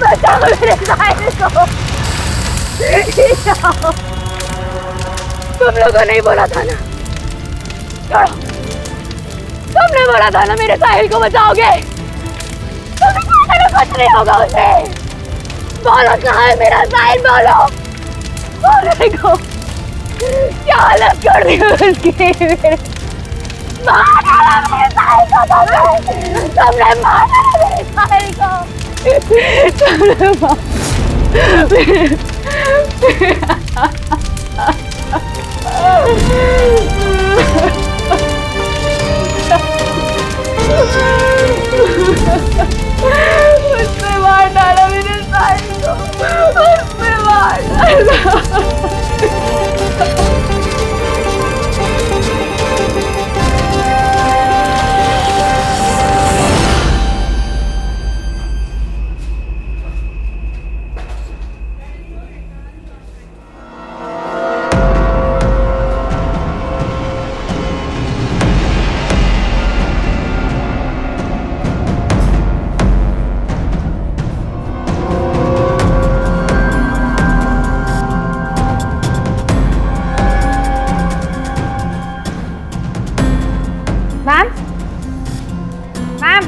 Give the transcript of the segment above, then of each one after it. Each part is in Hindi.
बचाओ मेरे साहिल को। तुम लोगों ने बोला था ना, छोड़ो, तुमने बोला था ना मेरे साहिल को बचाओगे। कुछ नहीं होगा उसे। बोलो कहाँ है मेरा साहिल, बोलो। बोलने को क्या हालत कर दी उसकी। मार डाला मेरे साहिल को तुमने मार डाला मेरे साहिल को। तुमने उसने मार डाला मेरे साहिल को, उसने मार डाला। Ma'am, ma'am,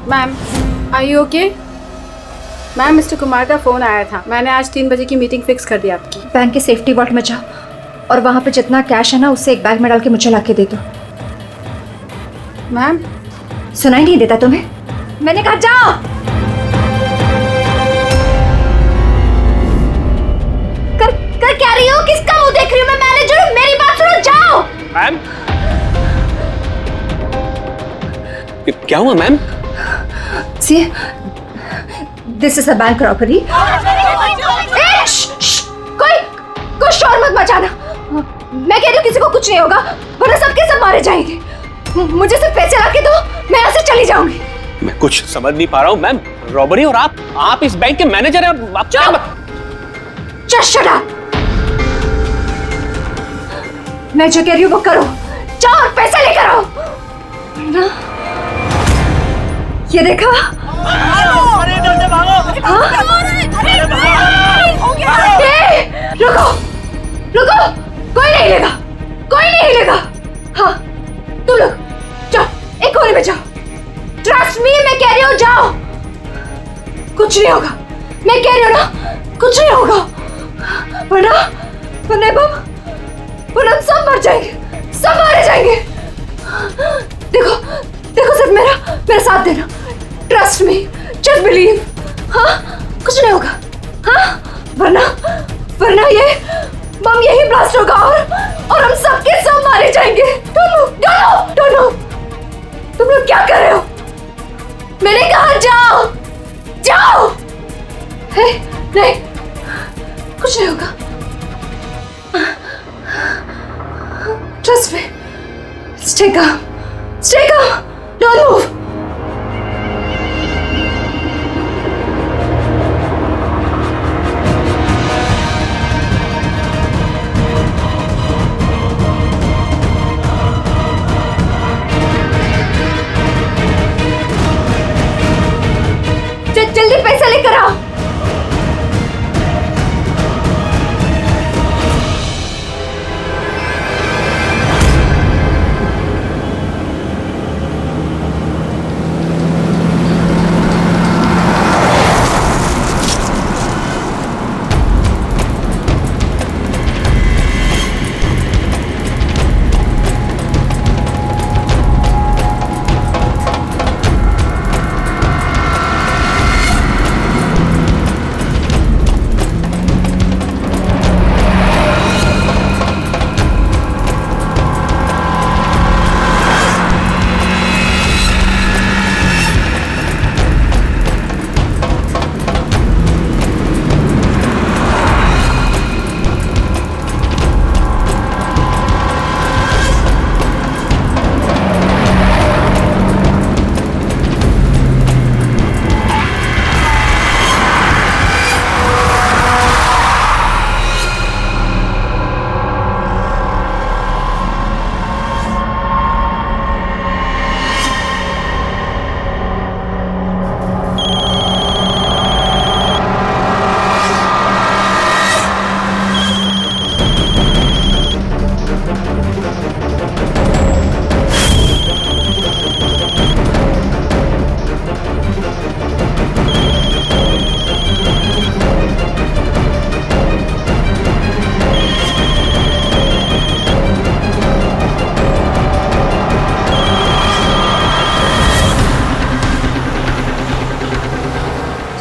ma'am, are you okay? Ma'am, mister Kumar का फ़ोन आया था। मैंने आज 3 बजे की मीटिंग फिक्स कर दी आपकी। बैंक के सेफ्टी वॉल्ट में जाओ और वहाँ पे जितना कैश है ना उससे एक बैग में डाल के मुझे ला के दे दो। मैम, सुनाई नहीं देता तुम्हें? मैंने कहा जाओ। कर क्या रही हो? किसका मुंह देख रही हो? मैं मैनेजर हूँ, मेरी बात सुनो, जाओ। मैम, क्या हुआ ma'am? See, this is a bank robbery. कोई शोर मत मचाना। मैं कह रही हूँ किसी को कुछ नहीं होगा, वरना सबके सब मारे जाएंगे। मुझे सिर्फ पैसे ला के दो, मैं यहाँ से चली जाऊंगी। मैं कुछ समझ नहीं पा रहा हूँ मैम। रॉबरी और आप इस बैंक के मैनेजर हैं। आप क्या Just shut up. मैं जो कह रही हूँ वो करो, जाओ और पैसे लेकर आओ। ना, ये देखा? रुको, रुको, कोई नहीं लेगा, कोई नहीं लेगा। हाँ, तुम लोग जाओ, एक कोने में जाओ। ट्रस्ट मी, मैं कह रही हूँ जाओ। कुछ नहीं होगा, मैं कह रही हूँ ना, कुछ नहीं होगा। वरना हम सब मर जाएंगे, सब मारे जाएंगे। देखो, देखो, सिर्फ मेरा साथ देना। Trust me, just believe. हाँ, कुछ नहीं होगा। हाँ, वरना ये बम यही ब्लास्ट होगा और हम सबके सब मारे जाएंगे। Don't know. तुम लोग क्या कर रहे हो? मैंने कहा जाओ, जाओ। नहीं, कुछ नहीं होगा। Trust me. Stay calm. Stay calm. Don't move. जल्दी पैसा लेकर आओ।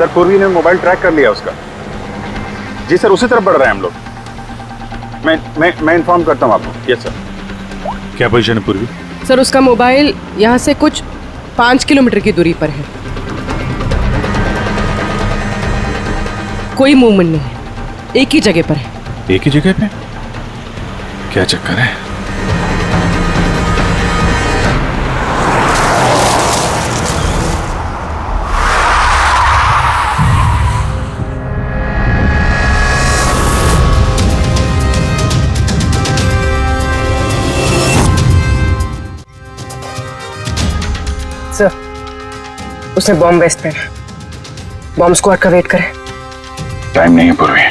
सर पूर्वी ने मोबाइल ट्रैक कर लिया उसका। जी सर, उसी तरफ बढ़ रहे हैं हम लोग। मैं इन्फॉर्म करता हूँ आपको। Yes sir. क्या पोजीशन है पूर्वी? सर उसका मोबाइल यहाँ से कुछ 5 किलोमीटर की दूरी पर है। कोई मूवमेंट नहीं है, एक ही जगह पर है। एक ही जगह पे? क्या चक्कर है? सर उसने बॉम्ब वेस्ट पहना, बॉम्ब स्क्वाड का वेट करें। टाइम नहीं है पूर्वी।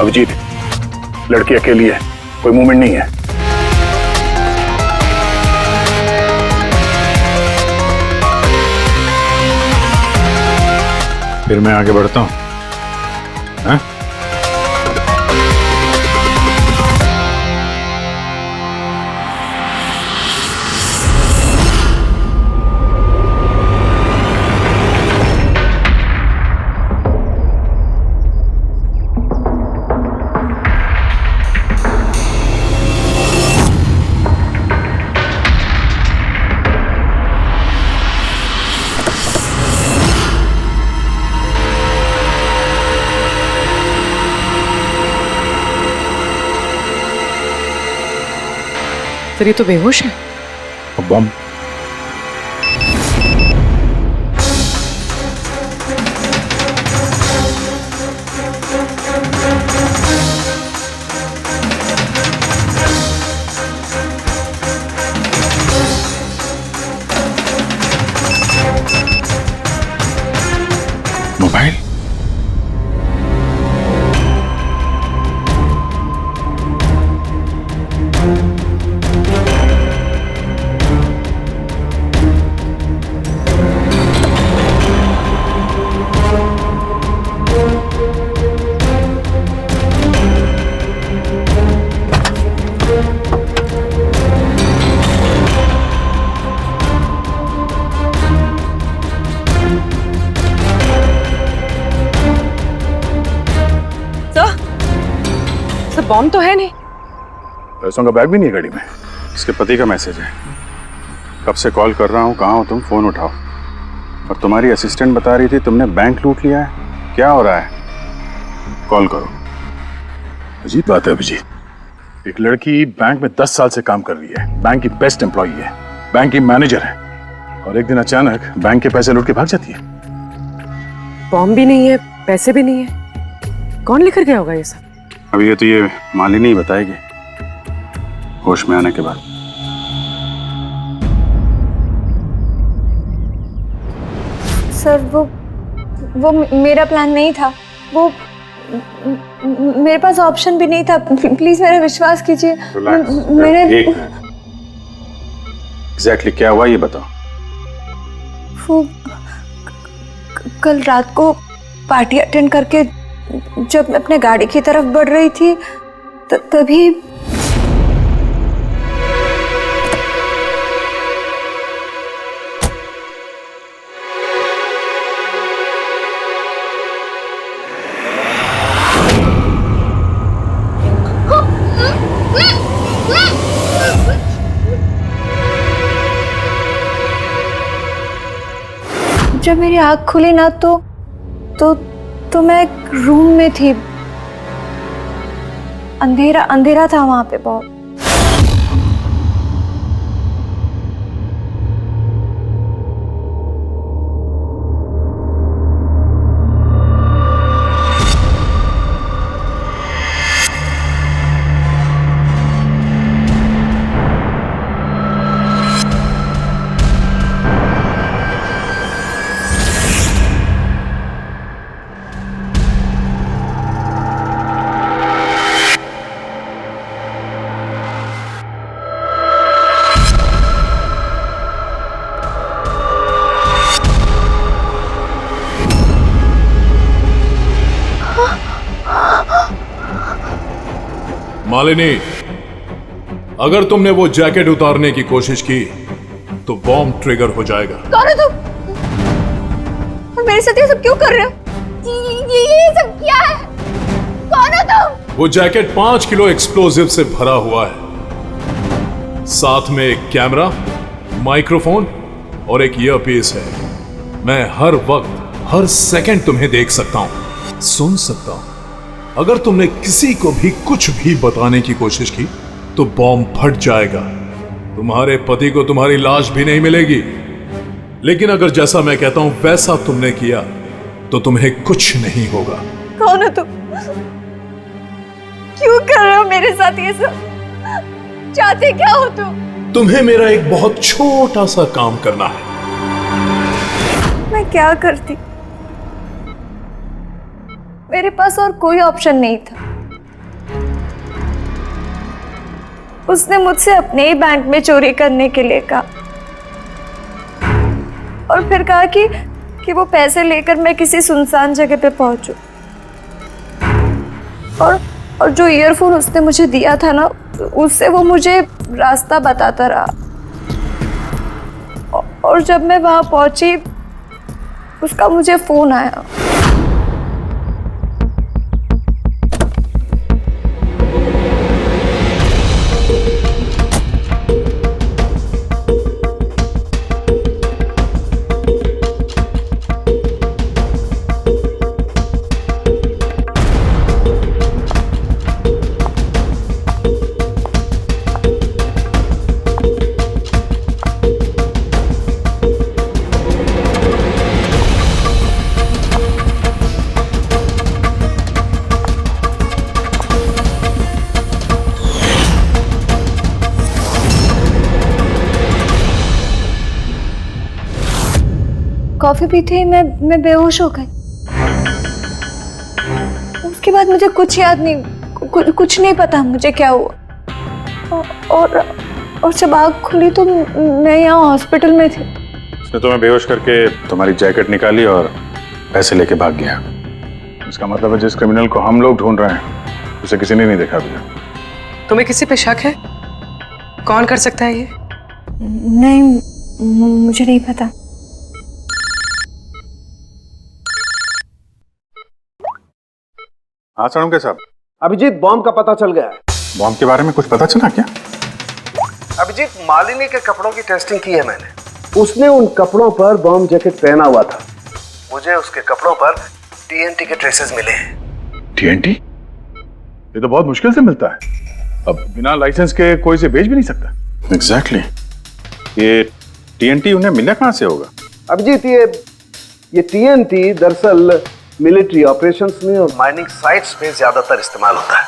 अभिजीत, लड़की अकेली है, कोई मूवमेंट नहीं है। फिर मैं आगे बढ़ता हूं। हाँ? सर ये तो बेहोश है। बम। मोबाइल? बॉम्ब तो है नहीं। पैसों का बैग भी नहीं है गाड़ी में। इसके पति का मैसेज है। कब से कॉल कर रहा हूँ, कहाँ हो तुम, फोन उठाओ। और तुम्हारी असिस्टेंट बता रही थी तुमने बैंक लूट लिया है। क्या हो रहा है? कॉल करो। अजीब बात है अभिजीत, एक लड़की बैंक में 10 साल से काम कर रही है, बैंक की बेस्ट एम्प्लॉई है, बैंक की मैनेजर है, और एक दिन अचानक बैंक के पैसे लूट के भाग जाती है। बॉम्ब भी नहीं है, पैसे भी नहीं है, कौन लेकर गया होगा ये सब? अभी ये तो ये मालिनी ही बताएगी होश में आने के बाद। सर वो मेरा प्लान नहीं था। वो मेरे पास ऑप्शन भी नहीं था। प्लीज मेरा विश्वास कीजिए। मैंने एग्जैक्टली क्या हुआ ये बताओ। वो कल रात को पार्टी अटेंड करके जब मैं अपने गाड़ी की तरफ बढ़ रही थी तभी जब मेरी आँख खुली ना तो मैं एक रूम में थी। अंधेरा अंधेरा था वहां पे बहुत। मालिनी, अगर तुमने वो जैकेट उतारने की कोशिश की तो बॉम्ब ट्रिगर हो जाएगा। कौन हो तुम? और मेरे साथ ये सब क्यों कर रहे हो? ये सब क्या है? कौन हो तुम? वो जैकेट 5 किलो एक्सप्लोजिव से भरा हुआ है, साथ में एक कैमरा, माइक्रोफोन और एक ईयरपीस है। मैं हर वक्त हर सेकंड तुम्हें देख सकता हूं, सुन सकता हूं। अगर तुमने किसी को भी कुछ भी बताने की कोशिश की तो बॉम्ब फट जाएगा। तुम्हारे पति को तुम्हारी लाश भी नहीं मिलेगी। लेकिन अगर जैसा मैं कहता हूं वैसा तुमने किया तो तुम्हें कुछ नहीं होगा। कौन हो तुम? क्यों कर रहे हो मेरे साथ ये सब? चाहते क्या हो तुम? तुम्हें मेरा एक बहुत छोटा सा काम करना है। मैं क्या करती? मेरे पास और कोई ऑप्शन नहीं था। उसने मुझसे अपने ही बैंक में चोरी करने के लिए कहा और फिर कहा कि वो पैसे लेकर मैं किसी सुनसान जगह पे पहुंचूं। और जो ईयरफोन उसने मुझे दिया था ना, उससे वो मुझे रास्ता बताता रहा। और जब मैं वहां पहुंची, उसका मुझे फोन आया। कॉफी पीते ही मैं बेहोश हो गई। उसके बाद मुझे कुछ याद नहीं, कुछ नहीं पता मुझे क्या हुआ। और जब आँख खुली तो मैं यहाँ हॉस्पिटल में थी। उसने तुम्हें बेहोश करके तुम्हारी जैकेट निकाली और पैसे लेके भाग गया। इसका मतलब है जिस क्रिमिनल को हम लोग ढूंढ रहे हैं उसे किसी ने नहीं देखा अभी। तुम्हें किसी पे शक है? कौन कर सकता है ये? नहीं, मुझे नहीं पता। हाँ सड़म के साहब। अभिजीत, बॉम्ब का पता चल गया है। बॉम्ब के बारे में कुछ पता चला क्या? अभिजीत, मालिनी के कपड़ों की टेस्टिंग की है मैंने। उसने उन कपड़ों पर बॉम्ब जैकेट पहना हुआ था। मुझे उसके कपड़ों पर टीएनटी के ट्रेसेस मिले हैं। टीएनटी? ये तो बहुत मुश्किल से मिलता है। अब बिना लाइसेंस के कोई से बेच भी नहीं सकता। एग्जैक्टली। ये टीएनटी उन्हें मिला कहां से होगा? अभिजीत, ये टीएनटी दरअसल मिलिट्री ऑपरेशंस में और माइनिंग साइट्स में ज्यादातर इस्तेमाल होता है,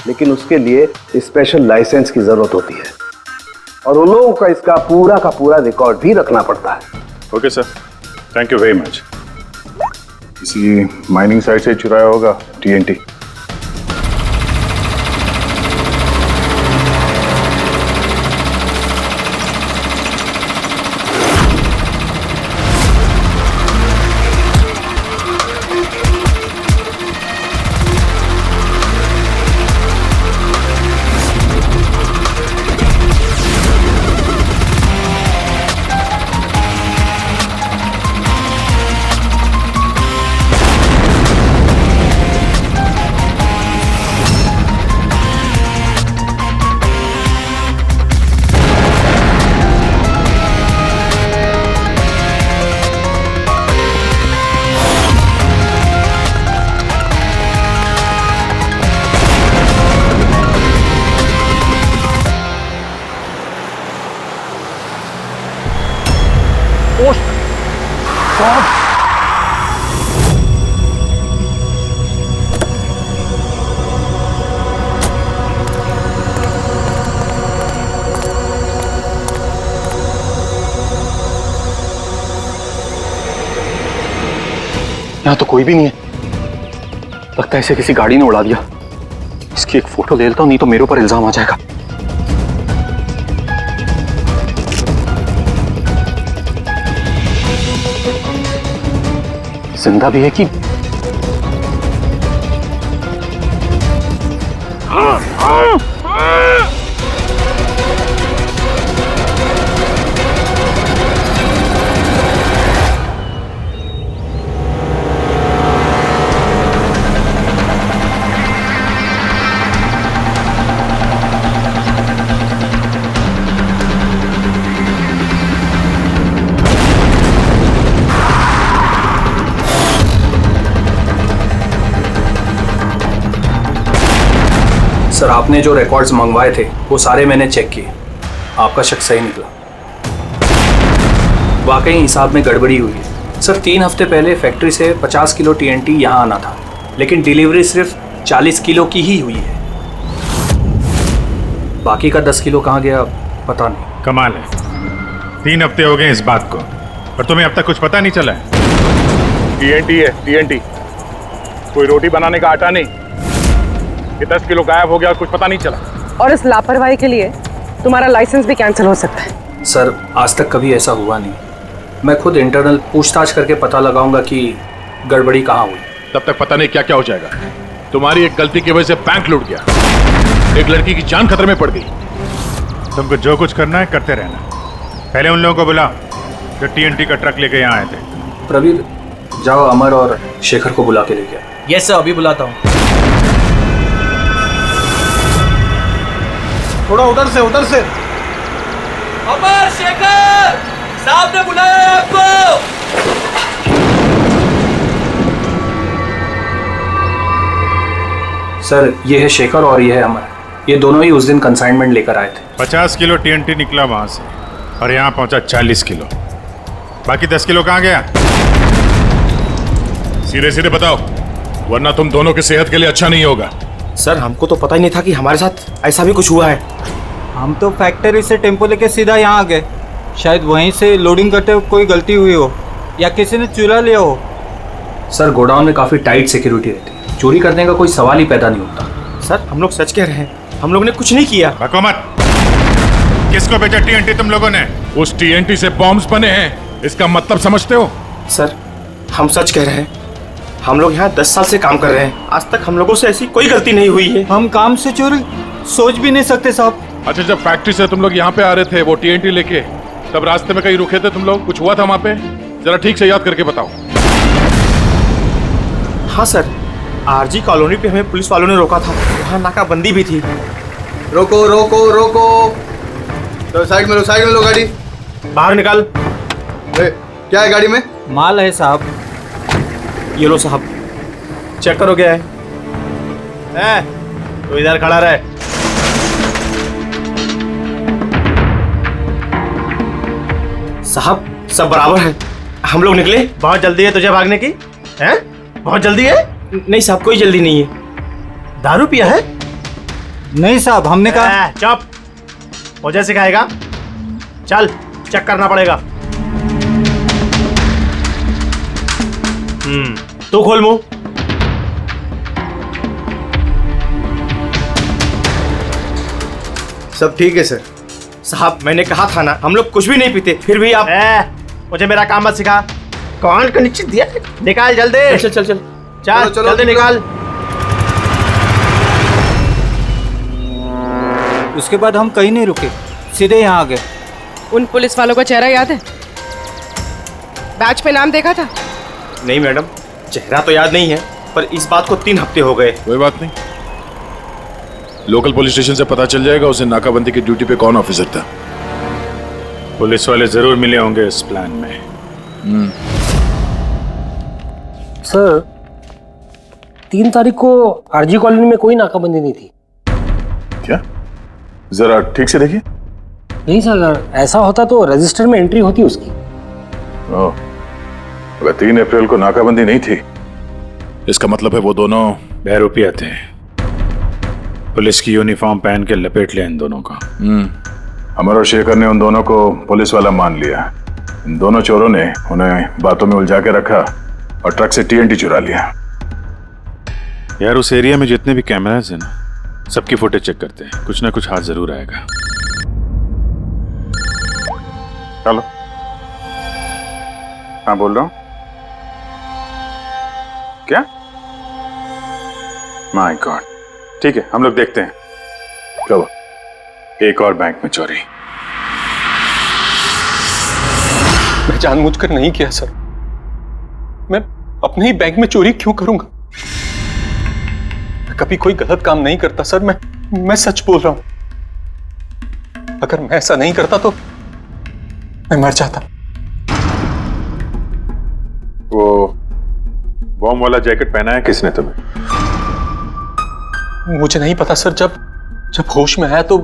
लेकिन उसके लिए स्पेशल लाइसेंस की जरूरत होती है और उन लोगों का इसका का पूरा रिकॉर्ड भी रखना पड़ता है। Okay sir, thank you very much. किसी माइनिंग साइट से चुराया होगा टीएनटी। यहाँ तो कोई भी नहीं है। लगता है इसे किसी गाड़ी ने उड़ा दिया। इसकी एक फोटो ले लेता हूं, नहीं तो मेरे ऊपर इल्जाम आ जाएगा। जिंदा भी है कि सर, आपने जो रिकॉर्ड्स मंगवाए थे वो सारे मैंने चेक किए। आपका शक सही निकला। वाकई हिसाब में गड़बड़ी हुई है। सर, 3 हफ्ते पहले फैक्ट्री से 50 किलो TNT यहाँ आना था, लेकिन डिलीवरी सिर्फ 40 किलो की ही हुई है। बाकी का 10 किलो कहाँ गया पता नहीं। कमाल है, 3 हफ्ते हो गए इस बात को, पर तुम्हें अब तक कुछ पता नहीं चला है? TNT है, TNT, कोई रोटी बनाने का आटा नहीं। ये 10 किलो गायब हो गया और कुछ पता नहीं चला। और इस लापरवाही के लिए तुम्हारा लाइसेंस भी कैंसिल हो सकता है। सर, आज तक कभी ऐसा हुआ नहीं। मैं खुद इंटरनल पूछताछ करके पता लगाऊंगा कि गड़बड़ी कहाँ हुई। तब तक पता नहीं क्या क्या हो जाएगा। तुम्हारी एक गलती की वजह से बैंक लूट गया, एक लड़की की जान खतरे में पड़ गई। तुमको जो कुछ करना है करते रहना। पहले उन लोगों को बुला जो TNT का ट्रक लेके यहाँ आए थे। प्रवीर, जाओ अमर और शेखर को बुला के लेके आओ। यस सर, अभी बुलाता हूँ। थोड़ा उधर से अमर, शेखर साहब ने बुलाया है आपको। सर, ये है शेखर और ये है अमर। ये दोनों ही उस दिन कंसाइनमेंट लेकर आए थे। 50 किलो TNT निकला वहां से और यहाँ पहुंचा 40 किलो। बाकी 10 किलो कहाँ गया? सीधे सीधे बताओ, वरना तुम दोनों की सेहत के लिए अच्छा नहीं होगा। सर, हमको तो पता ही नहीं था कि हमारे साथ ऐसा भी कुछ हुआ है। हम तो फैक्ट्री से टेम्पो लेके सीधा यहाँ आ गए। शायद वहीं से लोडिंग करते वक्त कोई गलती हुई हो या किसी ने चुरा लिया हो। सर, गोडाउन में काफी टाइट सिक्योरिटी रहती है, चोरी करने का कोई सवाल ही पैदा नहीं होता। सर, हम लोग सच कह रहे हैं, हम लोग ने कुछ नहीं किया। बको मत। किसको बेचा TNT तुम लोगों ने? उस TNT से बॉम्ब्स बने हैं, इसका मतलब समझते हो? सर, हम सच कह रहे हैं, हम लोग यहाँ 10 साल से काम कर रहे हैं। आज तक हम लोगों से ऐसी कोई गलती नहीं हुई है। हम काम से चोरी सोच भी नहीं सकते साहब। अच्छा, जब फैक्ट्री से तुम लोग यहाँ पे आ रहे थे वो TNT लेके, तब रास्ते में कहीं रुके थे तुम लोग? कुछ हुआ था वहाँ पे? जरा ठीक से याद करके बताओ। हाँ सर, RG कॉलोनी पे हमें पुलिस वालों ने रोका था, वहाँ नाकाबंदी भी थी। रोको रोको रोको, तो साइड में लो गाड़ी। बाहर निकाल। क्या है गाड़ी में? माल है साहब। ये लो साहब, चेक करो क्या है। तो इधर खड़ा रहे। साहब, सब बराबर है। हम लोग निकले। बहुत जल्दी है तुझे भागने की? हैं? बहुत जल्दी है? नहीं साहब, कोई जल्दी नहीं है। दारू पिया है? नहीं साहब, हमने कहा। चुप, मुझे सिखाएगा? चल, चेक करना पड़ेगा। तू खोल मुंह। सब ठीक है सर। साहब, मैंने कहा था ना, हम लोग कुछ भी नहीं पीते, फिर भी आप। मुझे मेरा काम मत सिखा। कौन को निश्चित दिया? निकाल जल्दी। चल चल चल चल, जल्दी निकाल। उसके बाद हम कहीं नहीं रुके, सीधे यहाँ आ गए। उन पुलिस वालों का चेहरा याद है? बैच पे नाम देखा था? नहीं मैडम, चेहरा तो याद नहीं है, पर इस बात को 3 हफ्ते हो गए। कोई बात नहीं, लोकल पुलिस स्टेशन से पता चल जाएगा उसे नाकाबंदी की ड्यूटी पे कौन ऑफिसर था। पुलिस वाले जरूर मिले होंगे इस प्लान में। सर, 3 तारीख को RG कॉलोनी में कोई नाकाबंदी नहीं थी। क्या? जरा ठीक से देखिए। नहीं सर, अगर ऐसा होता तो रजिस्टर में एंट्री होती उसकी। अगर 3 अप्रैल को नाकाबंदी नहीं थी, इसका मतलब है वो दोनों बहरूपिया थे। पुलिस की यूनिफॉर्म पहन के लपेट लिया इन दोनों का। अमर और शेखर ने उन दोनों को पुलिस वाला मान लिया। इन दोनों चोरों ने उन्हें बातों में उलझा के रखा और ट्रक से TNT चुरा लिया। यार, उस एरिया में जितने भी कैमरास हैं ना, सबकी फुटेज चेक करते हैं, कुछ ना कुछ हाथ जरूर आएगा। हेलो, हाँ बोल रहा हूँ। क्या? माय गॉड, ठीक है, हम लोग देखते हैं। चलो, एक और बैंक में चोरी। मैं जानबूझकर नहीं किया सर। मैं अपने ही बैंक में चोरी क्यों करूंगा? मैं कभी कोई गलत काम नहीं करता सर। मैं सच बोल रहा हूं। अगर मैं ऐसा नहीं करता तो मैं मर जाता। वो बॉम्ब वाला जैकेट पहना है किसने तुम्हें? मुझे नहीं पता सर। जब होश में आया तो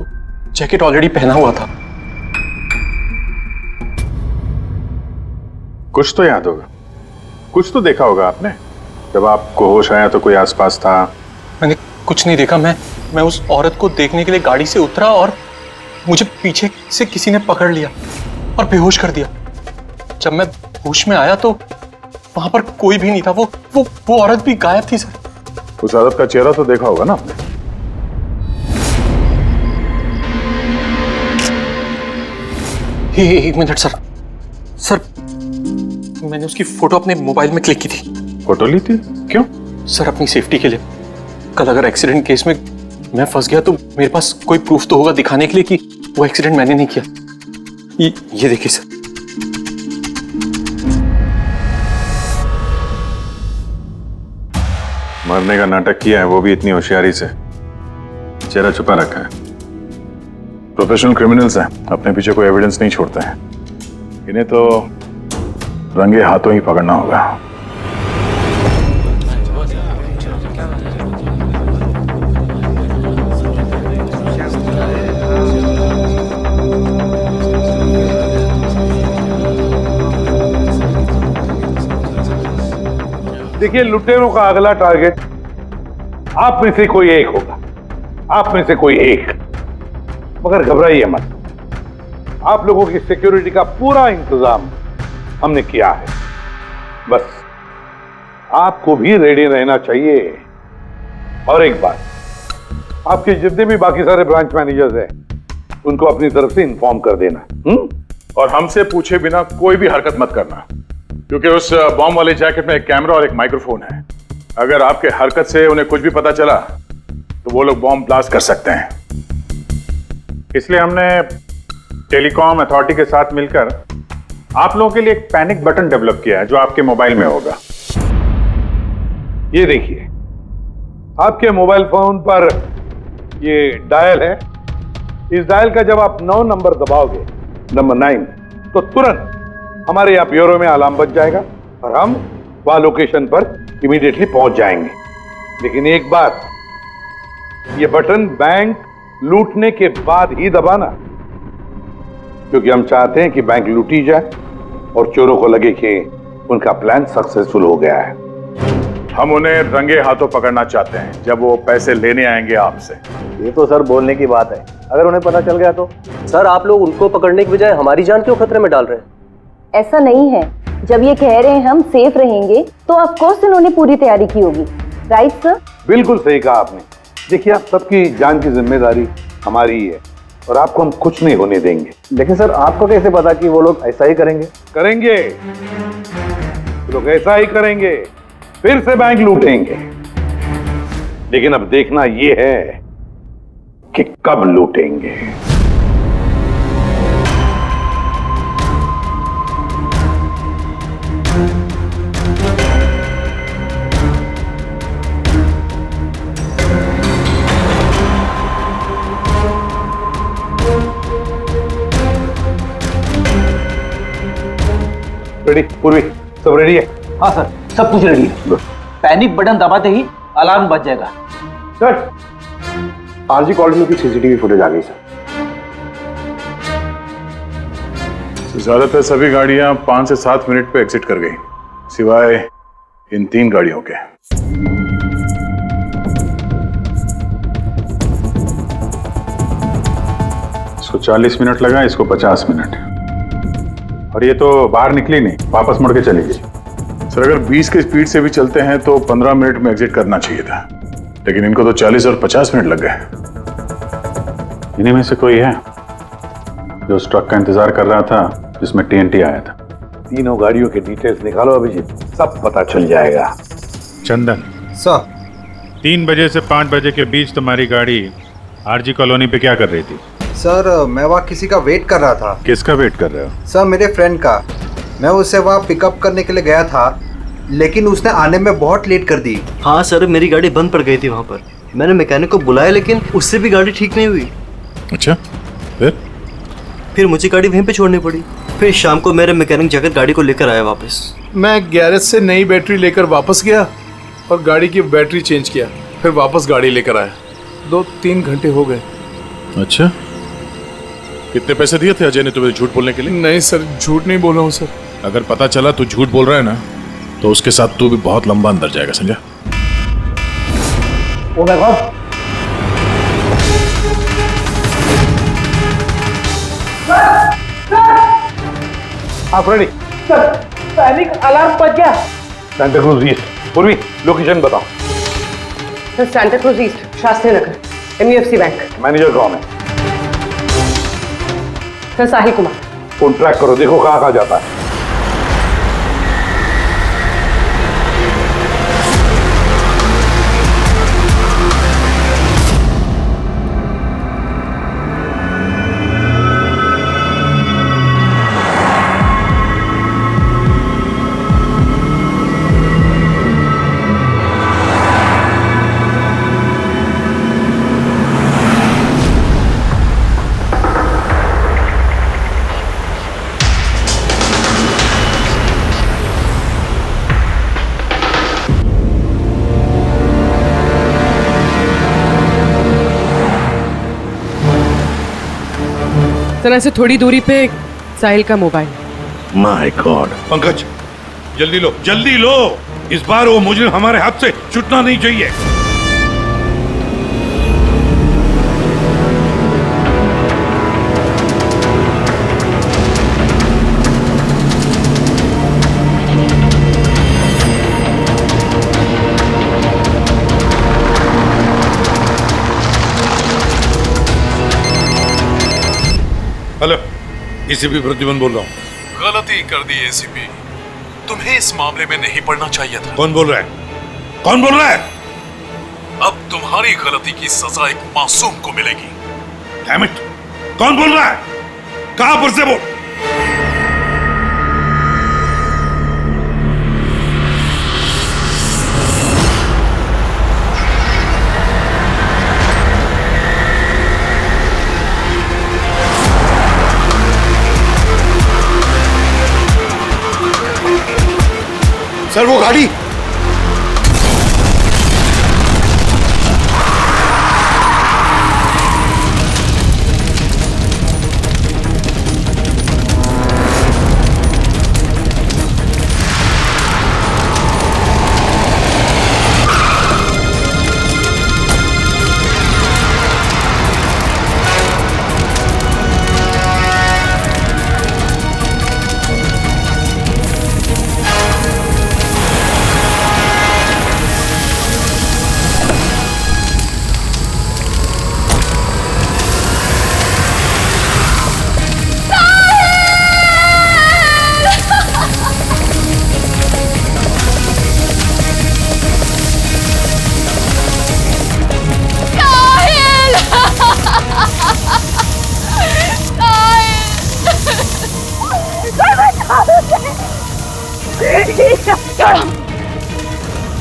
जैकेट ऑलरेडी पहना हुआ था। कुछ तो याद होगा, कुछ तो देखा होगा आपने। जब आपको होश आया तो कोई आसपास था? मैंने कुछ नहीं देखा। मैं उस औरत को देखने के लिए गाड़ी से उतरा और मुझे पीछे से किसी ने पकड़ लिया और बेहोश कर दिया। जब मैं होश में आया तो वहां पर कोई भी नहीं था। वो औरत भी गायब थी सर। उस औरत का चेहरा तो देखा होगा ना आपने? एक मिनट सर। सर, मैंने उसकी फोटो अपने मोबाइल में क्लिक की थी। फोटो ली थी? क्यों? सर, अपनी सेफ्टी के लिए। कल अगर एक्सीडेंट केस में मैं फंस गया तो मेरे पास कोई प्रूफ तो होगा दिखाने के लिए कि वो एक्सीडेंट मैंने नहीं किया। ये देखिए सर। मरने का नाटक किया है, वो भी इतनी होशियारी से। चेहरा छुपा रखा है। प्रोफेशनल क्रिमिनल्स हैं, अपने पीछे कोई एविडेंस नहीं छोड़ते हैं। इन्हें तो रंगे हाथों ही पकड़ना होगा। देखिए, लुटेरों का अगला टारगेट आप में से कोई एक होगा। आप में से कोई एक। मगर घबराइए मत, आप लोगों की सिक्योरिटी का पूरा इंतजाम हमने किया है। बस आपको भी रेडी रहना चाहिए। और एक बात, आपके जितने भी बाकी सारे ब्रांच मैनेजर्स हैं, उनको अपनी तरफ से इन्फॉर्म कर देना। और हमसे पूछे बिना कोई भी हरकत मत करना, क्योंकि उस बॉम्ब वाले जैकेट में एक कैमरा और एक माइक्रोफोन है। अगर आपके हरकत से उन्हें कुछ भी पता चला तो वो लोग बॉम्ब ब्लास्ट कर सकते हैं। इसलिए हमने टेलीकॉम अथॉरिटी के साथ मिलकर आप लोगों के लिए एक पैनिक बटन डेवलप किया है, जो आपके मोबाइल में होगा। ये देखिए, आपके मोबाइल फोन पर ये डायल है। इस डायल का जब आप 9 नंबर दबाओगे, नंबर 9, तो तुरंत हमारे यहाँ ब्यूरो में अलार्म बज जाएगा और हम वहां लोकेशन पर इमीडिएटली पहुंच जाएंगे। लेकिन एक बात, ये बटन बैंक लूटने के बाद ही दबाना, क्योंकि हम चाहते हैं कि बैंक लूटी जाए और चोरों को लगे कि उनका प्लान सक्सेसफुल हो गया है। हम उन्हें रंगे हाथों पकड़ना चाहते हैं जब वो पैसे लेने आएंगे आपसे। ये तो सर बोलने की बात है, अगर उन्हें पता चल गया तो? सर, आप लोग उनको पकड़ने की बजाय हमारी जान क्यों खतरे में डाल रहे हैं? ऐसा नहीं है। जब ये कह रहे हैं हम सेफ रहेंगे, तो ऑफ कोर्स इन्होंने पूरी तैयारी की होगी। Right sir? बिल्कुल सही कहा आपने। देखिए, आप सबकी जान की जिम्मेदारी हमारी ही है और आपको हम कुछ नहीं होने देंगे। लेकिन सर, आपको कैसे पता कि वो लोग ऐसा ही करेंगे? करेंगे, वो लोग ऐसा ही करेंगे, फिर से बैंक लूटेंगे। लेकिन अब देखना ये है कि कब लूटेंगे। रेडी? पूर्वी, सब रेडी है? हाँ सर, सब कुछ रेडी है। पैनिक बटन दबाते ही अलार्म बज जाएगा। सर, आरजी कॉलोनी की सीसीटीवी फुटेज आ गई सर। ज्यादातर सभी गाड़ियां 5 से 7 मिनट पे एग्जिट कर गई, सिवाय इन 3 गाड़ियों के। इसको 40 मिनट लगा, इसको 50 मिनट। और ये तो बाहर निकली नहीं, वापस मुड़ के चली गई। सर, अगर 20 की स्पीड से भी चलते हैं तो 15 मिनट में एग्जिट करना चाहिए था, लेकिन इनको तो 40 और 50 मिनट लग गए। इन्हीं में से कोई है जो उस ट्रक का इंतजार कर रहा था जिसमें TNT आया था? तीनों गाड़ियों के डिटेल्स निकालो अभिजीत, सब पता चल जाएगा। चंदन सर, 3 बजे से 5 बजे के बीच तुम्हारी गाड़ी आरजी कॉलोनी पे क्या कर रही थी? सर मैं वहाँ किसी का वेट कर रहा था। किसका वेट कर रहे हो? सर मेरे फ्रेंड का। मैं उसे वहाँ पिकअप करने के लिए गया था, लेकिन उसने आने में बहुत लेट कर दी। हाँ सर, मेरी गाड़ी बंद पड़ गई थी वहाँ पर। मैंने मैकेनिक को बुलाया, लेकिन उससे भी गाड़ी ठीक नहीं हुई। अच्छा, फिर मुझे गाड़ी वहीं पे छोड़नी पड़ी। फिर शाम को मेरे मैकेनिक जाकर गाड़ी को लेकर आया वापस। मैं गैरेज से नई बैटरी लेकर वापस गया और गाड़ी की बैटरी चेंज किया, फिर वापस गाड़ी लेकर आया। 2-3 घंटे हो गए। अच्छा, कितने पैसे दिए थे अजय ने तुम्हें झूठ बोलने के लिए? नहीं सर, झूठ नहीं बोला हूँ सर। अगर पता चला तू झूठ बोल रहा है ना, तो उसके साथ तू भी बहुत लंबा अंदर जाएगा, समझा? ओ माय गॉड, आप रेडी? पैनिक अलार्म बज गया। सेंटा क्रूज ईस्ट। पूर्वी, लोकेशन बताओ। Sir Santa Cruz east, Shastri Nagar, MUFC bank. Manager कौन है? Sir Sahil Kumar. Phone track करो, देखो कहाँ कहाँ जाता है। सर ऐसे थोड़ी दूरी पे साहिल का मोबाइल। My God. पंकज, जल्दी लो, जल्दी लो। इस बार वो मुजरिम हमारे हाथ से छूटना नहीं चाहिए। हेलो, एसीपी प्रतिबंध बोल रहा हूँ। गलती कर दी एसीपी, तुम्हें इस मामले में नहीं पड़ना चाहिए था। कौन बोल रहा है? कौन बोल रहा है? अब तुम्हारी गलती की सजा एक मासूम को मिलेगी। डैम इट, कौन बोल रहा है? कहां पर से बोल? सर वो गाड़ी।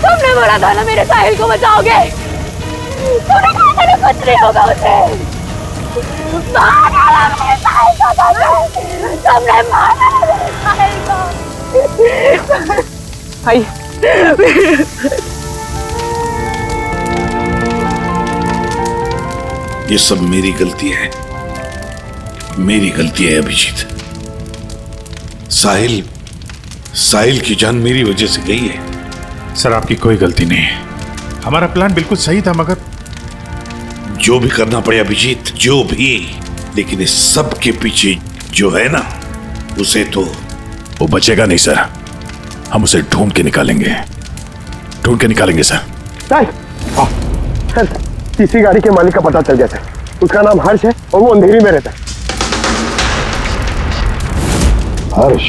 तुमने बोला था ना मेरे साहिल को बचाओगे। तुमने कहा था ना कुछ नहीं होगा उसे। मार डाला मेरे साहिल को, तुमने मार डाला मेरे साहिल को। आइए। ये सब मेरी गलती है, मेरी गलती है अभिजीत। साहिल की जान मेरी वजह से गई है। सर आपकी कोई गलती नहीं है, हमारा प्लान बिल्कुल सही था, मगर जो भी करना पड़े अभिजीत, जो भी, लेकिन इस सब के पीछे जो है ना, उसे तो वो बचेगा नहीं सर। हम उसे ढूंढ के निकालेंगे सर। सर किसी गाड़ी के मालिक का पता चल गया सर। उसका नाम हर्ष है और वो अंधेरी में रहता है। हर्ष?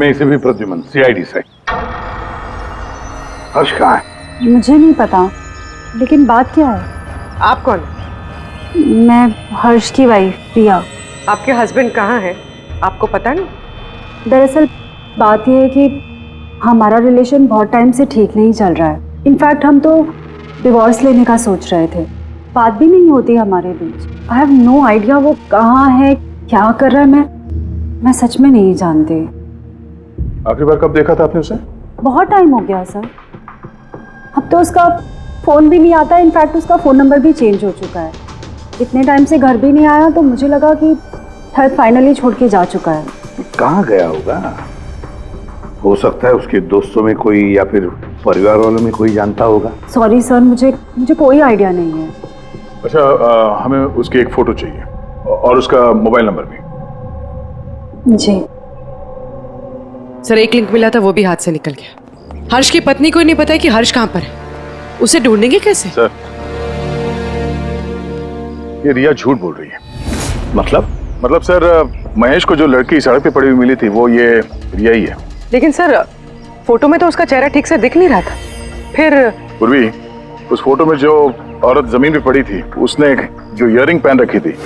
मैं इसे भी प्रद्युमन, सीआईडी से। हर्ष कहाँ है? मुझे नहीं पता, लेकिन बात क्या है? आप कौन? मैं हर्ष की वाइफ प्रिया। आपके हस्बैंड कहाँ है? आपको पता नहीं? दरअसल बात यह है कि हमारा रिलेशन बहुत टाइम से ठीक नहीं चल रहा है। इनफैक्ट हम तो डिवोर्स लेने का सोच रहे थे। बात भी नहीं होती हमारे बीच। आई हैव नो आइडिया वो कहाँ है, क्या कर रहा है। मैं सच में नहीं जानती। आखिरी बार कब देखा था आपने उसे? बहुत टाइम हो गया सर। अब तो उसका फ़ोन भी नहीं आता। इनफैक्ट उसका फ़ोन नंबर भी चेंज हो चुका है। इतने टाइम से घर भी नहीं आया, तो मुझे लगा कि शायद फाइनली छोड़ के जा चुका है। कहाँ गया होगा? हो सकता है उसके दोस्तों में कोई या फिर परिवार वालों में कोई जानता होगा। सॉरी सर, मुझे कोई आइडिया नहीं है। अच्छा, हमें उसकी एक फोटो चाहिए और उसका मोबाइल नंबर भी। जी सर, एक लिंक मिला था, वो भी हाथ से निकल गया। हर्ष की पत्नी को नहीं पता है कि हर्ष कहाँ पर है। उसे ढूंढेंगे कैसे? सर, ये रिया झूठ बोल रही है। मतलब सर, महेश को जो लड़की सड़क पे पड़ी हुई मिली थी वो ये रिया ही है। लेकिन सर, फोटो में तो उसका चेहरा ठीक से दिख नहीं रहा था। फिर पूर्वी, उस फोटो में जो औरत जमीन पे पड़ी थी, उसने जो इयररिंग पहन रखी थी,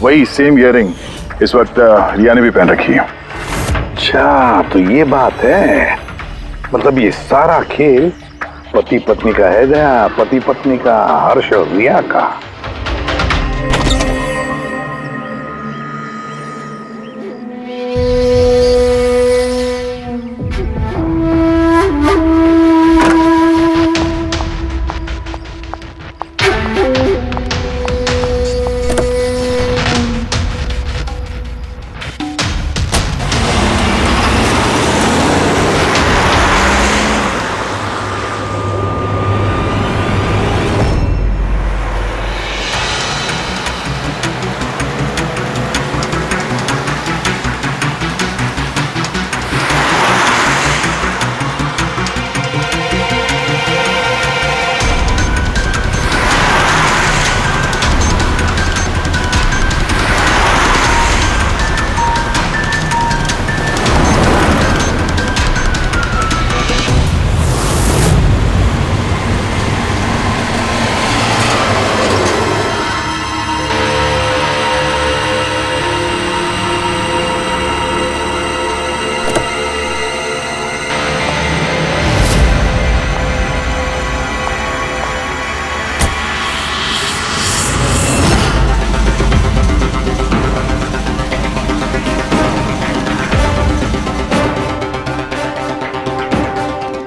वही सेम इयररिंग इस वक्त रिया ने भी पहन रखी है। अच्छा, तो ये बात है। मतलब ये सारा खेल पति पत्नी का है गया, पति पत्नी का, हर्ष और रिया का।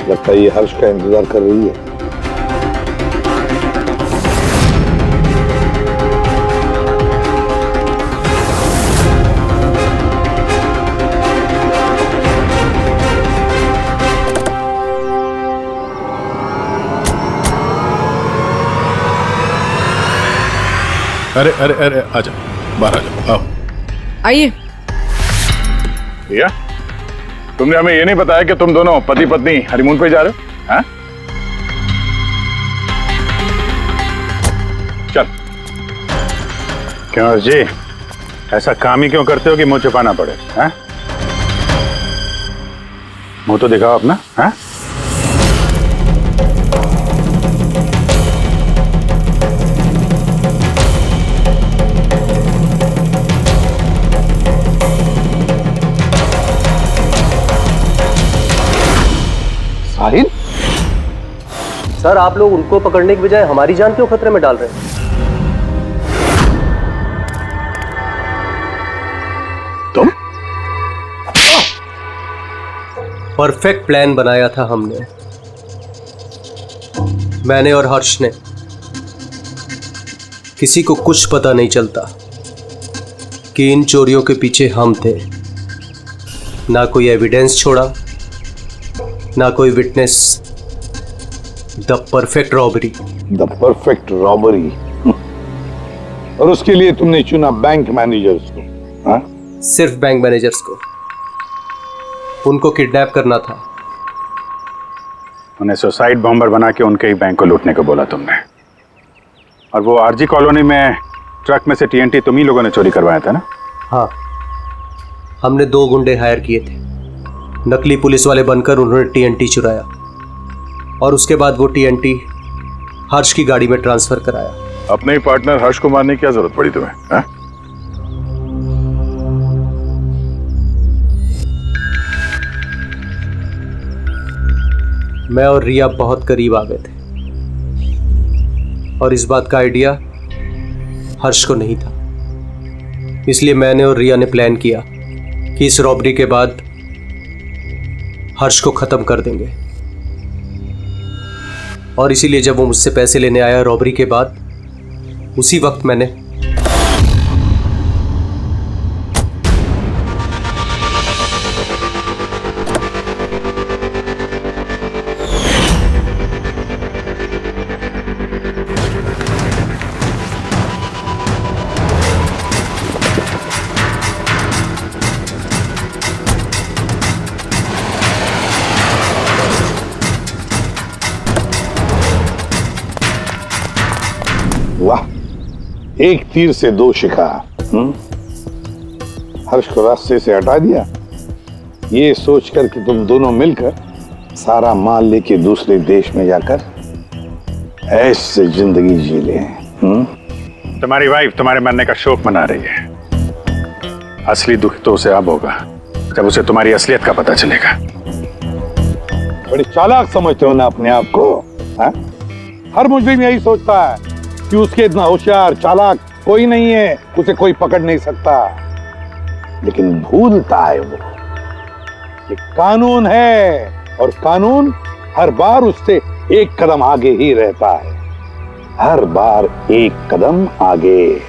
लगता है ये हर्ष का इंतजार कर रही है। अरे अरे अरे, आजा, बाहर आजा, आओ। आइए। भैया, तुमने हमें ये नहीं बताया कि तुम दोनों पति पत्नी हनीमून पे जा रहे हो? हाँ? चल। क्यों हर्ष जी, ऐसा काम ही क्यों करते हो कि मुंह छुपाना पड़े? हाँ? मुंह तो दिखाओ अपना। हाँ? साहिल? सर, आप लोग उनको पकड़ने की बजाय हमारी जान क्यों खतरे में डाल रहे हैं? तुम? परफेक्ट प्लान बनाया था हमने, मैंने और हर्ष ने। किसी को कुछ पता नहीं चलता कि इन चोरियों के पीछे हम थे। ना कोई एविडेंस छोड़ा, ना कोई witness. The perfect robbery. The perfect robbery. और उसके लिए तुमने चुना बैंक मैनेजर्स को? हाँ? सिर्फ बैंक मैनेजर्स को। उनको किडनैप करना था। उन्हें सुसाइड बॉम्बर बना के उनके ही बैंक को लूटने को बोला तुमने। और वो आरजी कॉलोनी में ट्रक में से टीएनटी तुम ही लोगों ने चोरी करवाया था ना? हाँ, हमने 2 गुंडे हायर किए थे। नकली पुलिस वाले बनकर उन्होंने टीएनटी चुराया और उसके बाद वो टीएनटी हर्ष की गाड़ी में ट्रांसफर कराया। अपने ही पार्टनर हर्ष को मारने की क्या जरूरत पड़ी तुम्हें? हा? मैं और रिया बहुत करीब आ गए थे और इस बात का आइडिया हर्ष को नहीं था। इसलिए मैंने और रिया ने प्लान किया कि इस रॉबरी के बाद हर्ष को खत्म कर देंगे। और इसीलिए जब वो मुझसे पैसे लेने आया रॉबरी के बाद, उसी वक्त मैंने वाह, एक तीर से 2 शिकार। हर्ष को रास्ते से हटा दिया, ये सोचकर कि तुम दोनों मिलकर सारा माल लेके दूसरे देश में जाकर ऐसे जिंदगी जी ले। तुम्हारी वाइफ तुम्हारे मरने का शोक मना रही है। असली दुख तो उसे अब होगा जब उसे तुम्हारी असलियत का पता चलेगा। बड़ी चालाक समझते हो ना अपने आप को? हा? हर मुजरिम यही सोचता है कि उसके इतना होशियार चालाक कोई नहीं है, उसे कोई पकड़ नहीं सकता। लेकिन भूलता है वो कि कानून है और कानून हर बार उससे एक कदम आगे ही रहता है, हर बार एक कदम आगे।